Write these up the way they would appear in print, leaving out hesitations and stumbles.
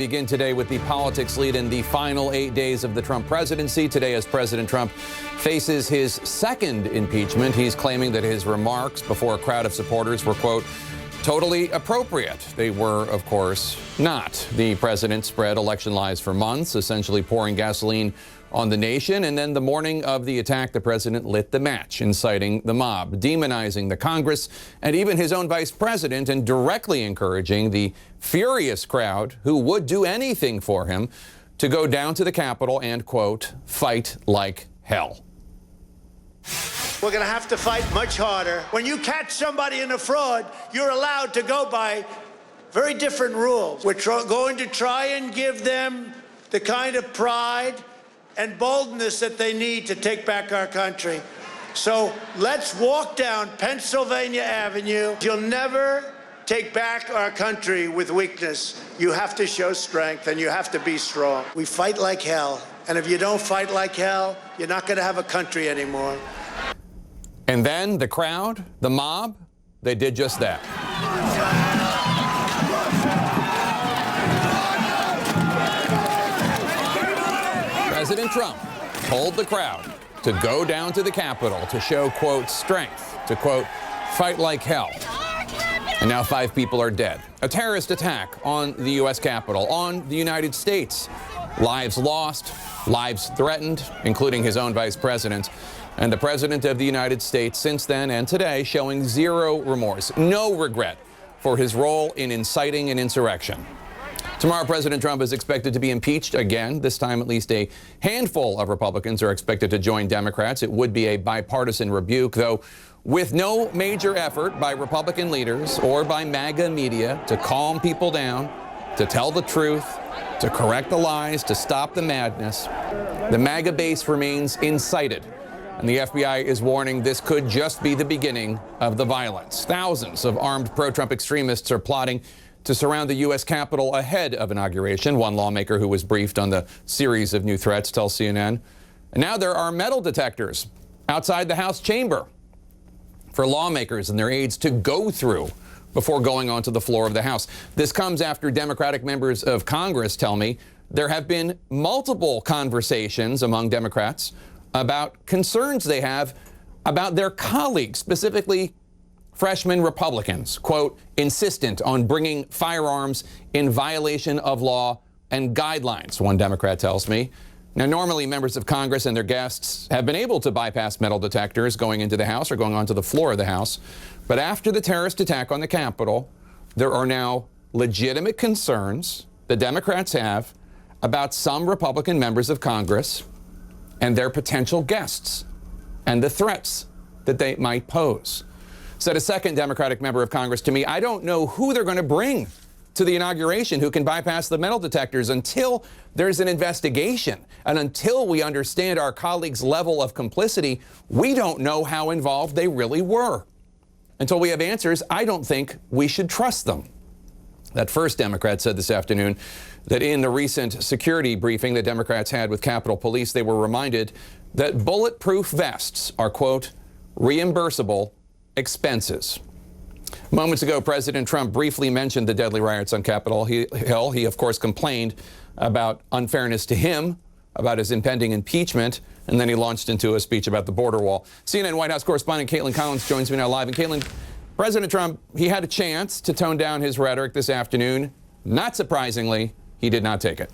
Begin today with the politics lead in the final 8 days of the Trump presidency. Today, as President Trump faces his second impeachment, he's claiming that his remarks before a crowd of supporters were, quote, totally appropriate. They were, of course, not. The president spread election lies for months, essentially pouring gasoline on the nation. And then the morning of the attack, the president lit the match, inciting the mob, demonizing the Congress, and even his own vice president, and directly encouraging the furious crowd who would do anything for him to go down to the Capitol and, quote, fight like hell. We're going to have to fight much harder. When you catch somebody in a fraud, you're allowed to go by very different rules. We're going to try and give them the kind of pride and boldness that they need to take back our country. So let's walk down Pennsylvania Avenue. You'll never take back our country with weakness. You have to show strength and you have to be strong. We fight like hell. And if you don't fight like hell, you're not going to have a country anymore. And then the crowd, the mob, they did just that. President Trump told the crowd to go down to the Capitol to show, quote, strength, to, quote, fight like hell. And now 5 people are dead. A terrorist attack on the U.S. Capitol, on the United States. Lives lost, lives threatened, including his own vice president. And the president of the United States since then and today showing zero remorse, no regret for his role in inciting an insurrection. Tomorrow, President Trump is expected to be impeached again. This time, at least a handful of Republicans are expected to join Democrats. It would be a bipartisan rebuke, though, with no major effort by Republican leaders or by MAGA media to calm people down, to tell the truth, to correct the lies, to stop the madness. The MAGA base remains incited, and the FBI is warning this could just be the beginning of the violence. Thousands of armed pro-Trump extremists are plotting to surround the U.S. Capitol ahead of inauguration. One lawmaker who was briefed on the series of new threats tells CNN. And now there are metal detectors outside the House chamber for lawmakers and their aides to go through before going onto the floor of the House. This comes after Democratic members of Congress tell me there have been multiple conversations among Democrats about concerns they have about their colleagues, specifically freshman Republicans, quote, insistent on bringing firearms in violation of law and guidelines, one Democrat tells me. Now, normally members of Congress and their guests have been able to bypass metal detectors going into the House or going onto the floor of the House. But after the terrorist attack on the Capitol, there are now legitimate concerns the Democrats have about some Republican members of Congress and their potential guests and the threats that they might pose. Said a second Democratic member of Congress to me, I don't know who they're going to bring to the inauguration who can bypass the metal detectors until there's an investigation. And until we understand our colleagues' level of complicity, we don't know how involved they really were. Until we have answers, I don't think we should trust them. That first Democrat said this afternoon that in the recent security briefing that Democrats had with Capitol Police, they were reminded that bulletproof vests are, quote, reimbursable expenses. Moments ago, President Trump briefly mentioned the deadly riots on Capitol Hill. He, of course, complained about unfairness to him, about his impending impeachment, and then he launched into a speech about the border wall. CNN White House correspondent Caitlin Collins joins me now live. And Caitlin, President Trump, he had a chance to tone down his rhetoric this afternoon. Not surprisingly, he did not take it.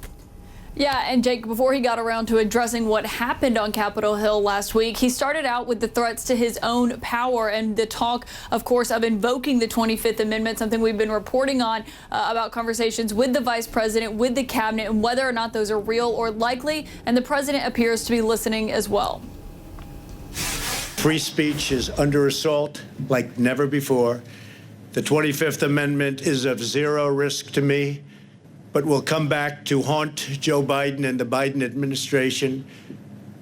Yeah, and Jake, before he got around to addressing what happened on Capitol Hill last week, he started out with the threats to his own power and the talk, of course, of invoking the 25th Amendment, something we've been reporting on about conversations with the vice president, with the cabinet, and whether or not those are real or likely. And the president appears to be listening as well. Free speech is under assault like never before. The 25th Amendment is of zero risk to me, but will come back to haunt Joe Biden and the Biden administration.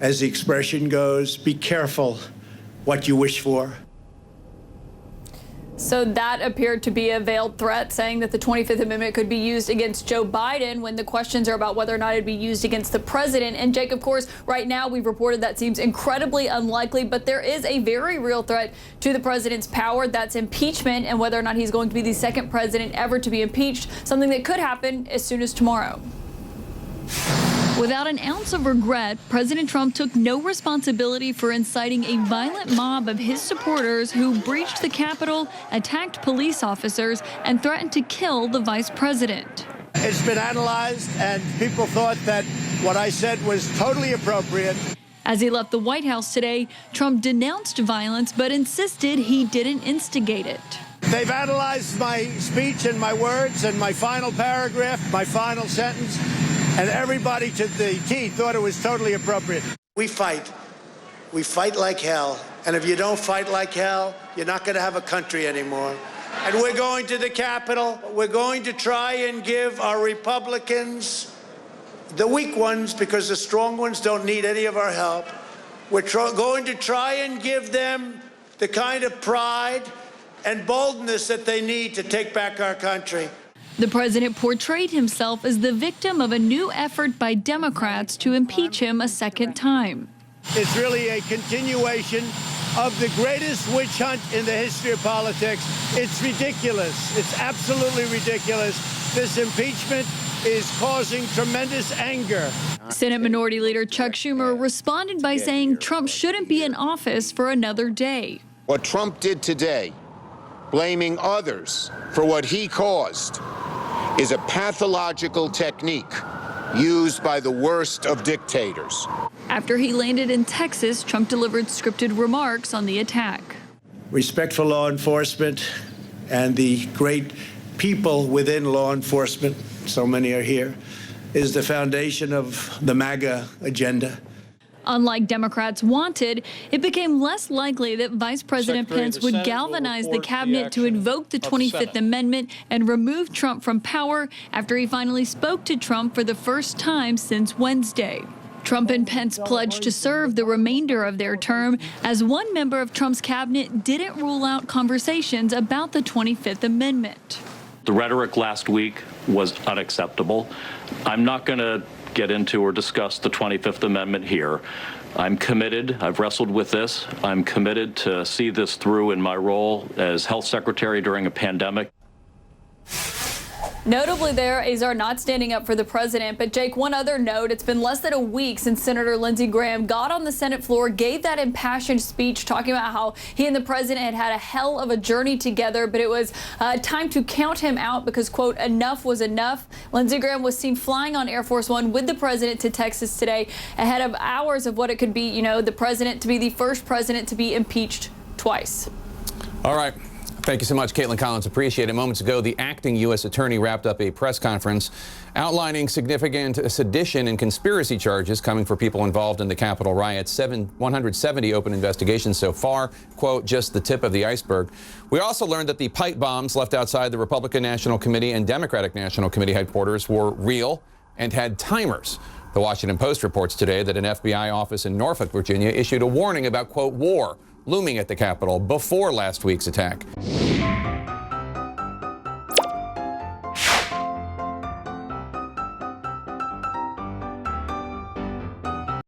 As the expression goes, be careful what you wish for. So that appeared to be a veiled threat, saying that the 25th Amendment could be used against Joe Biden when the questions are about whether or not it'd be used against the president. And Jake, of course, right now we've reported that seems incredibly unlikely, but there is a very real threat to the president's power. That's impeachment and whether or not he's going to be the second president ever to be impeached, something that could happen as soon as tomorrow. Without an ounce of regret, President Trump took no responsibility for inciting a violent mob of his supporters who breached the Capitol, attacked police officers, and threatened to kill the vice president. It's been analyzed, and people thought that what I said was totally appropriate. As he left the White House today, Trump denounced violence but insisted he didn't instigate it. They've analyzed my speech and my words and my final paragraph, my final sentence, and everybody to the T thought it was totally appropriate. We fight. We fight like hell. And if you don't fight like hell, you're not going to have a country anymore. And we're going to the Capitol. We're going to try and give our Republicans, the weak ones, because the strong ones don't need any of our help. We're going to try and give them the kind of pride and boldness that they need to take back our country. The president portrayed himself as the victim of a new effort by Democrats to impeach him a second time. It's really a continuation of the greatest witch hunt in the history of politics. It's ridiculous. It's absolutely ridiculous. This impeachment is causing tremendous anger. Senate Minority Leader Chuck Schumer responded by saying Trump shouldn't be in office for another day. What Trump did today, blaming others for what he caused, is a pathological technique used by the worst of dictators. After he landed in Texas, Trump delivered scripted remarks on the attack. Respect for law enforcement and the great people within law enforcement, so many are here, is the foundation of the MAGA agenda. Unlike Democrats wanted, it became less likely that Vice President Pence would galvanize the cabinet to invoke the 25th Amendment and remove Trump from power after he finally spoke to Trump for the first time since Wednesday. Trump and Pence pledged to serve the remainder of their term, as one member of Trump's cabinet didn't rule out conversations about the 25th Amendment. The rhetoric last week was unacceptable. I'm not going to get into or discuss the 25th Amendment here. I'm committed. I've wrestled with this. I'm committed to see this through in my role as health secretary during a pandemic. Notably there, Azar not standing up for the president. But Jake, one other note, it's been less than a week since Senator Lindsey Graham got on the Senate floor, gave that impassioned speech talking about how he and the president had had a hell of a journey together, but it was time to count him out because, quote, enough was enough. Lindsey Graham was seen flying on Air Force One with the president to Texas today, ahead of hours of what it could be, you know, the president to be the first president to be impeached twice. All right. Thank you so much, Caitlin Collins. Appreciate it. Moments ago, the acting U.S. attorney wrapped up a press conference outlining significant sedition and conspiracy charges coming for people involved in the Capitol riots. 170 open investigations so far. Quote, just the tip of the iceberg. We also learned that the pipe bombs left outside the Republican National Committee and Democratic National Committee headquarters were real and had timers. The Washington Post reports today that an FBI office in Norfolk, Virginia, issued a warning about, quote, war looming at the Capitol before last week's attack.